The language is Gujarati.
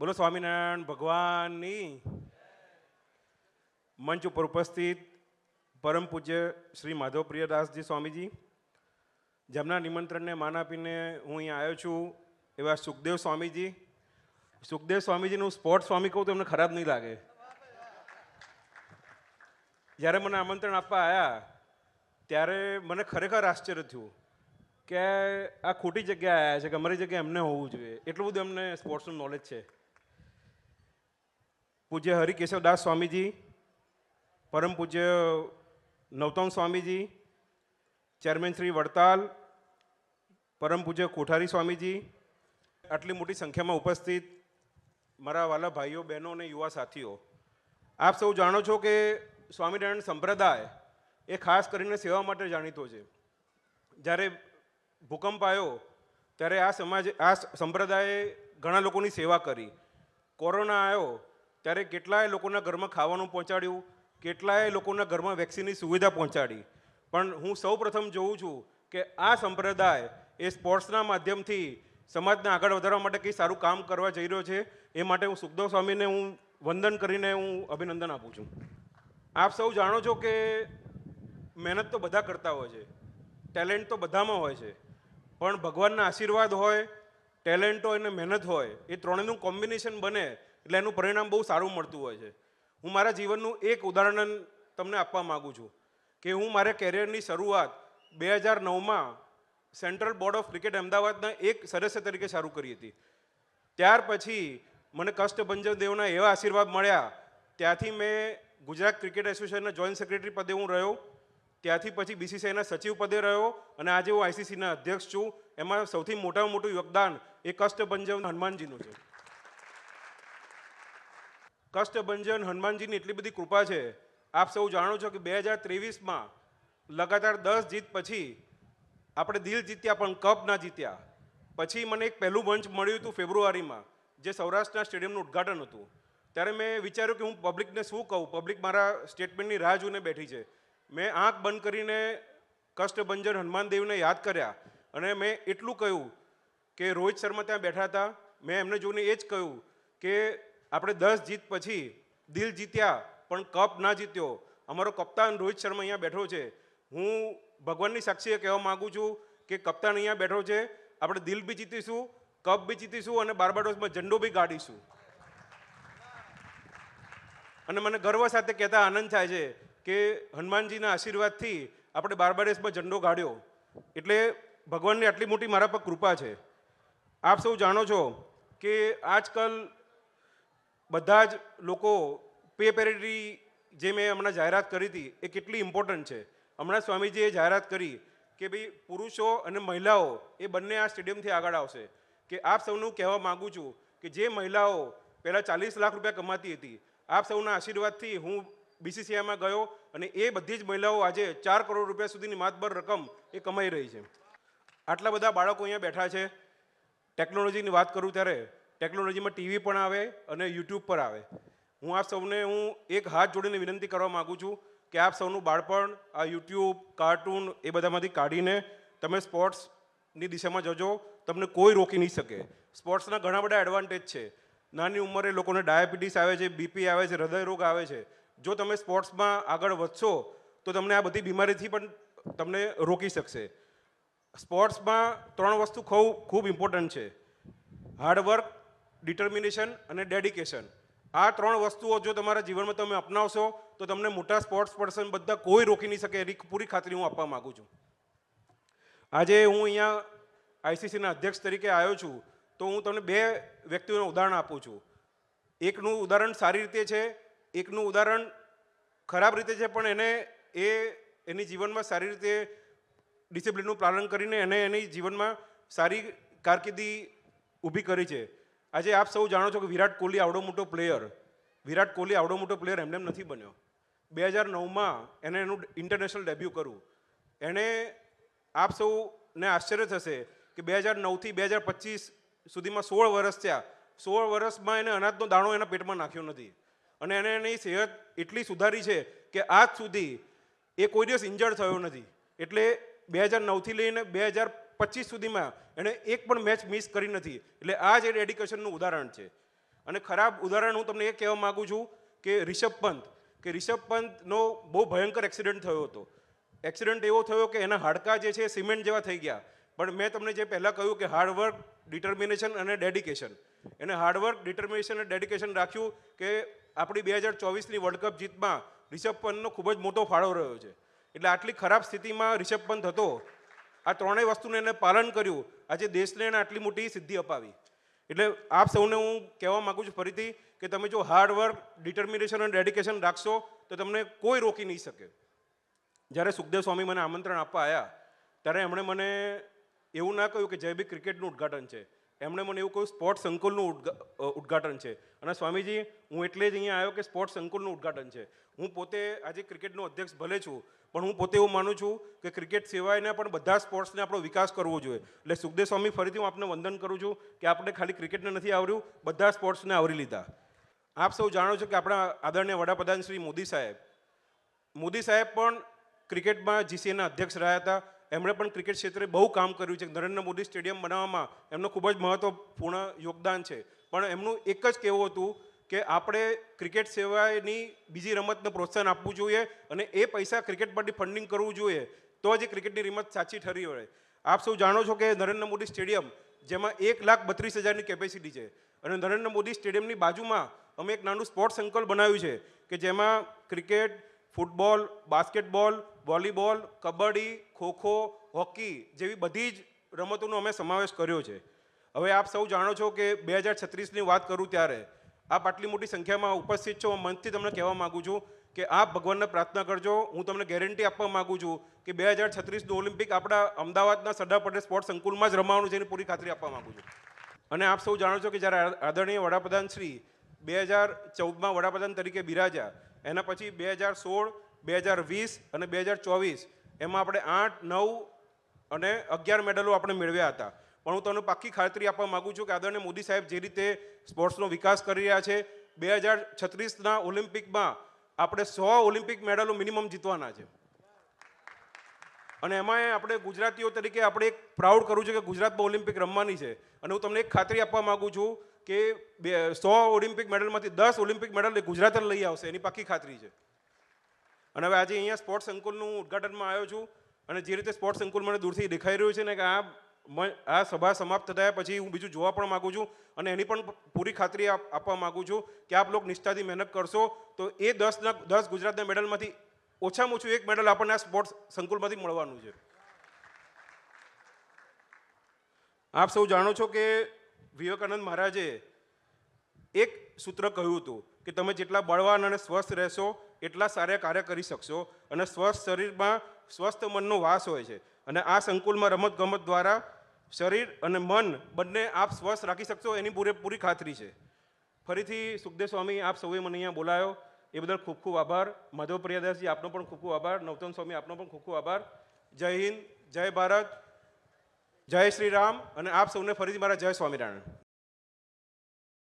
બોલો સ્વામિનારાયણ ભગવાનની મંચ ઉપર ઉપસ્થિત પરમ પૂજ્ય શ્રી માધવપ્રિયદાસજી સ્વામીજી, જેમના નિમંત્રણને માન આપીને હું અહીંયા આવ્યો છું, એવા સુખદેવ સ્વામીજી. સુખદેવ સ્વામીજીનું સ્પોર્ટ સ્વામી કહું તો એમને ખરાબ નહીં લાગે. જ્યારે મને આમંત્રણ આપવા આવ્યા ત્યારે મને ખરેખર આશ્ચર્ય થયું કે આ ખોટી જગ્યાએ આવ્યા છે, કે અમારી જગ્યાએ એમને હોવું જોઈએ. એટલું બધું એમને સ્પોર્ટ્સનું નોલેજ છે. પૂજ્ય હરિકેશવદાસ સ્વામીજી, પરમ પૂજ્ય નવતમ સ્વામીજી, ચેરમેન શ્રી વડતાલ, પરમ પૂજ્ય કોઠારી સ્વામીજી, આટલી મોટી સંખ્યામાં ઉપસ્થિત મારા વાલા ભાઈઓ, બહેનો અને યુવા સાથીઓ, આપ સૌ જાણો છો કે સ્વામિનારાયણ સંપ્રદાય એ ખાસ કરીને સેવા માટે જાણીતો છે. જ્યારે ભૂકંપ આવ્યો ત્યારે આ સંપ્રદાયે ઘણા લોકોની સેવા કરી. કોરોના આવ્યો ત્યારે કેટલાય લોકોના ઘરમાં ખાવાનું પહોંચાડ્યું, કેટલાય લોકોના ઘરમાં વેક્સિનની સુવિધા પહોંચાડી. પણ હું સૌ પ્રથમ જોઉં છું કે આ સંપ્રદાય એ સ્પોર્ટ્સના માધ્યમથી સમાજને આગળ વધારવા માટે કંઈ સારું કામ કરવા જઈ રહ્યો છે. એ માટે હું સુખદેવ સ્વામીને હું વંદન કરીને હું અભિનંદન આપું છું. આપ સૌ જાણો છો કે મહેનત તો બધા કરતા હોય છે, ટેલેન્ટ તો બધામાં હોય છે, પણ ભગવાનના આશીર્વાદ હોય, ટેલેન્ટ હોય અને મહેનત હોય, એ ત્રણેયનું કોમ્બિનેશન બને એટલે એનું પરિણામ બહુ સારું મળતું હોય છે. હું મારા જીવનનું એક ઉદાહરણ તમને આપવા માગું છું કે હું મારા કેરિયરની શરૂઆત 2009માં સેન્ટ્રલ બોર્ડ ઓફ ક્રિકેટ અમદાવાદના એક સદસ્ય તરીકે શરૂ કરી હતી. ત્યાર પછી મને કષ્ટભંજન દેવના એવા આશીર્વાદ મળ્યા, ત્યાંથી મેં ગુજરાત ક્રિકેટ એસોસિએશનના જોઈન્ટ સેક્રેટરી પદે હું રહ્યો, ત્યાંથી પછી બીસીસીઆઈના સચિવ પદે રહ્યો અને આજે હું આઈસીસીના અધ્યક્ષ છું. એમાં સૌથી મોટામાં મોટું યોગદાન એ કષ્ટભંજન હનુમાનજીનું છે. કષ્ટભંજન હનુમાનજીની એટલી બધી કૃપા છે. આપ સૌ જાણો છો કે 2023માં લગાતાર 10 જીત પછી આપણે દિલ જીત્યા પણ કપ ના જીત્યા. પછી મને એક પહેલું મંચ મળ્યું હતું ફેબ્રુઆરીમાં, જે સૌરાષ્ટ્રના સ્ટેડિયમનું ઉદ્ઘાટન હતું. ત્યારે મેં વિચાર્યું કે હું પબ્લિકને શું કહું, પબ્લિક મારા સ્ટેટમેન્ટની રાહ જોઈને બેઠી છે. મેં આંખ બંધ કરીને કષ્ટભંજન હનુમાન દેવને યાદ કર્યા અને મેં એટલું કહ્યું કે રોહિત શર્મા ત્યાં બેઠા હતા. મેં એમને જોઈને એ જ કહ્યું કે આપણે 10 જીત પછી દિલ જીત્યા પણ કપ ના જીત્યો. અમારો કપ્તાન રોહિત શર્મા અહીંયા બેઠો છે. હું ભગવાનની સાક્ષીએ કહેવા માગું છું કે કપ્તાન અહીંયા બેઠો છે. આપણે દિલ બી જીતીશું, કપ બી જીતીશું અને બાર્બાડોસમાં ઝંડો બી ગાડીશું. અને મને ગર્વ સાથે કહેતા આનંદ થાય છે કે હનુમાનજીના આશીર્વાદથી આપણે બાર્બાડોસમાં ઝંડો ગાડ્યો. એટલે ભગવાનની આટલી મોટી મારા પર કૃપા છે. આપ સૌ જાણો છો કે આજકાલ બધા જ લોકો પે પેરિટી જે મેં હમણાં જાહેરાત કરી હતી એ કેટલી ઇમ્પોર્ટન્ટ છે. હમણાં સ્વામીજીએ જાહેરાત કરી કે ભાઈ પુરુષો અને મહિલાઓ એ બંને આ સ્ટેડિયમથી આગળ આવશે. કે આપ સૌનું કહેવા માગું છું કે જે મહિલાઓ પહેલાં 40 લાખ રૂપિયા કમાતી હતી, આપ સૌના આશીર્વાદથી હું બીસીસીઆઈમાં ગયો અને એ બધી જ મહિલાઓ આજે 4 કરોડ રૂપિયા સુધીની માતબર રકમ એ કમાઈ રહી છે. આટલા બધા બાળકો અહીંયા બેઠા છે. ટેકનોલોજીની વાત કરું ત્યારે ટેકનોલોજીમાં ટીવી પણ આવે અને યુટ્યુબ પર આવે. હું આપ સૌને એક હાથ જોડીને વિનંતી કરવા માગું છું કે આપ સૌનું બાળપણ આ યુટ્યુબ, કાર્ટૂન એ બધામાંથી કાઢીને તમે સ્પોર્ટ્સની દિશામાં જજો. તમને કોઈ રોકી નહીં શકે. સ્પોર્ટ્સના ઘણા બધા એડવાન્ટેજ છે. નાની ઉંમરે લોકોને ડાયાબિટીસ આવે છે, બીપી આવે છે, હૃદય રોગ આવે છે. જો તમે સ્પોર્ટ્સમાં આગળ વધશો તો તમને આ બધી બીમારીથી પણ તમને રોકી શકશે. સ્પોર્ટ્સમાં 3 વસ્તુ ખૂબ ઇમ્પોર્ટન્ટ છે: હાર્ડવર્ક, ડિટર્મિનેશન અને ડેડિકેશન. આ 3 વસ્તુઓ જો તમારા જીવનમાં તમે અપનાવશો તો તમને મોટા સ્પોર્ટ્સ પર્સન બધા કોઈ રોકી નહીં શકે. એની પૂરી ખાતરી હું આપવા માગું છું. આજે હું અહીંયા આઈસીસીના અધ્યક્ષ તરીકે આવ્યો છું તો હું તમને 2 વ્યક્તિઓનું ઉદાહરણ આપું છું. એકનું ઉદાહરણ સારી રીતે છે, એકનું ઉદાહરણ ખરાબ રીતે છે, પણ એની જીવનમાં સારી રીતે ડિસિપ્લિનનું પાલન કરીને એની જીવનમાં સારી કારકિર્દી ઊભી કરી છે. આજે આપ સૌ જાણો છો કે વિરાટ કોહલી આવડો મોટો પ્લેયર એમને નથી બન્યો. 2009માં એનું ઇન્ટરનેશનલ ડેબ્યુ કર્યું. એણે આપ સૌને આશ્ચર્ય થશે કે 2009થી 2025 સુધીમાં 16 વર્ષ થયા. 16 વર્ષમાં એને અનાજનો દાણો એના પેટમાં નાખ્યો નથી. અને એને એની સેહત એટલી સુધારી છે કે આજ સુધી એ કોઈ દિવસ ઇન્જર્ડ થયો નથી. એટલે 2009થી લઈને 2025 સુધીમાં એણે એક પણ મેચ મિસ કરી નથી. એટલે આ જ એ ડેડિકેશનનું ઉદાહરણ છે. અને ખરાબ ઉદાહરણ હું તમને એ કહેવા માગું છું કે રિષભ પંતનો બહુ ભયંકર એક્સિડન્ટ થયો હતો. એક્સિડન્ટ એવો થયો કે એના હાડકા જે છે સિમેન્ટ જેવા થઈ ગયા. પણ મેં તમને જે પહેલાં કહ્યું કે હાર્ડવર્ક, ડિટર્મિનેશન અને ડેડિકેશન, એને હાર્ડવર્ક, ડિટર્મિનેશન અને ડેડિકેશન રાખ્યું કે આપણી 2024ની વર્લ્ડ કપ જીતમાં રિષભ પંતનો ખૂબ જ મોટો ફાળો રહ્યો છે. એટલે આટલી ખરાબ સ્થિતિમાં રિષભ પંત હતો, આ ત્રણેય વસ્તુને એને પાલન કર્યું, આજે દેશને એને આટલી મોટી સિદ્ધિ અપાવી. એટલે આપ સૌને હું કહેવા માગું છું ફરીથી કે તમે જો હાર્ડવર્ક, ડિટર્મિનેશન અને ડેડિકેશન રાખશો તો તમને કોઈ રોકી નહીં શકે. જ્યારે સુખદેવ સ્વામી મને આમંત્રણ આપવા આવ્યા ત્યારે એમણે મને એવું ના કહ્યું કે જય ભી ક્રિકેટનું ઉદ્ઘાટન છે, એમણે મને એવું કહ્યું સ્પોર્ટ્સ સંકુલનું ઉદ્ઘાટન છે. અને સ્વામીજી, હું એટલે જ અહીંયા આવ્યો કે સ્પોર્ટ્સ સંકુલનું ઉદ્ઘાટન છે. હું પોતે આજે ક્રિકેટનો અધ્યક્ષ ભલે છું, પણ હું પોતે એવું માનું છું કે ક્રિકેટ સિવાયના પણ બધા સ્પોર્ટ્સને આપણો વિકાસ કરવો જોઈએ. એટલે સુખદેવ સ્વામી, ફરીથી હું આપને વંદન કરું છું કે આપણે ખાલી ક્રિકેટને નથી આવર્યું, બધા સ્પોર્ટ્સને આવરી લીધા. આપ સૌ જાણો છો કે આપણા આદરણીય વડાપ્રધાન શ્રી મોદી સાહેબ પણ ક્રિકેટમાં જીસીએના અધ્યક્ષ રહ્યા હતા. એમણે પણ ક્રિકેટ ક્ષેત્રે બહુ કામ કર્યું છે. નરેન્દ્ર મોદી સ્ટેડિયમ બનાવવામાં એમનું ખૂબ જ મહત્વપૂર્ણ યોગદાન છે. પણ એમનું એક જ કહેવું હતું કે આપણે ક્રિકેટ સિવાયની બીજી રમતને પ્રોત્સાહન આપવું જોઈએ અને એ પૈસા ક્રિકેટ માટે ફંડિંગ કરવું જોઈએ, તો જ ક્રિકેટની રમત સાચી ઠરી વળે. આપ સૌ જાણો છો કે નરેન્દ્ર મોદી સ્ટેડિયમ, જેમાં 1,32,000ની કેપેસિટી છે, અને નરેન્દ્ર મોદી સ્ટેડિયમની બાજુમાં અમે એક નાનું સ્પોર્ટ્સ સંકુલ બનાવ્યું છે કે જેમાં cricket, football, basketball, volleyball, kabaddi, kho kho, hockey જેવી બધી જ રમતોનો અમે સમાવેશ કર્યો છે. હવે આપ સૌ જાણો છો કે 2036ની વાત કરું ત્યારે આપ આટલી મોટી સંખ્યામાં ઉપસ્થિત છો. મનથી તમને કહેવા માગું છું કે આપ ભગવાનને પ્રાર્થના કરજો. હું તમને ગેરંટી આપવા માગું છું કે 2036નું ઓલિમ્પિક આપણા અમદાવાદના સરદાર પટેલ સ્પોર્ટ્સ સંકુલમાં જ રમાવાનું છે, એની પૂરી ખાતરી આપવા માગું છું. અને આપ સૌ જાણો છો કે જ્યારે આદરણીય વડાપ્રધાન શ્રી 2014માં વડાપ્રધાન તરીકે બિરાજ્યા, એના પછી 2016, 2020 અને 2024 એમાં આપણે 8, 9 અને 11 મેડલો આપણે મેળવ્યા હતા. પણ હું તમને પાક્કી ખાતરી આપવા માગું છું કે આદરણીય મોદી સાહેબ જે રીતે સ્પોર્ટ્સનો વિકાસ કરી રહ્યા છે, 2036ના ઓલિમ્પિકમાં આપણે 100 ઓલિમ્પિક મેડલો મિનિમમ જીતવાના છે. અને એમાં આપણે ગુજરાતીઓ તરીકે આપણે એક પ્રાઉડ કરવું છે કે ગુજરાતમાં ઓલિમ્પિક રમવાની છે. અને હું તમને એક ખાતરી આપવા માગું છું કે 100 ઓલિમ્પિક મેડલમાંથી 10 ઓલિમ્પિક મેડલ ગુજરાત જ લઈ આવશે, એની પાક્કી ખાતરી છે. અને હવે આજે અહીંયા સ્પોર્ટ્સ સંકુલનું ઉદ્ઘાટનમાં આવ્યો છું, અને જે રીતે સ્પોર્ટ્સ સંકુલ મને દૂરથી દેખાઈ રહ્યું છે ને કે આ સભા સમાપ્ત થયા પછી હું બીજું જોવા પણ માગું છું, અને એની પણ પૂરી ખાતરી આપવા માગું છું કે આપ લોકો નિષ્ઠાથી મહેનત કરશો તો એ 10 ગુજરાતના મેડલમાંથી ઓછામાં ઓછું એક મેડલ આપણને આ સ્પોર્ટ્સ સંકુલમાંથી મળવાનું છે. આપ સૌ જાણો છો કે વિવેકાનંદ મહારાજે એક સૂત્ર કહ્યું હતું કે તમે જેટલા બળવાન અને સ્વસ્થ રહેશો એટલા સારા કાર્ય કરી શકશો, અને સ્વસ્થ શરીરમાં સ્વસ્થ મનનો વાસ હોય છે. અને આ સંકુલમાં રમતગમત દ્વારા શરીર અને મન બંને આપ સ્વસ્થ રાખી શકશો, એની પૂરેપૂરી ખાતરી છે. ફરીથી સુખદેવ સ્વામી, આપ સૌએ મને અહીંયા બોલાયો એ બદલ ખૂબ ખૂબ આભાર. માધવ પ્રિયદાસજી, આપનો પણ ખૂબ ખૂબ આભાર. નવતન સ્વામી, આપનો પણ ખૂબ ખૂબ આભાર. જય હિન્દ, જય ભારત, જય શ્રી રામ, અને આપ સૌને ફરીથી મારા જય સ્વામિનારાયણ.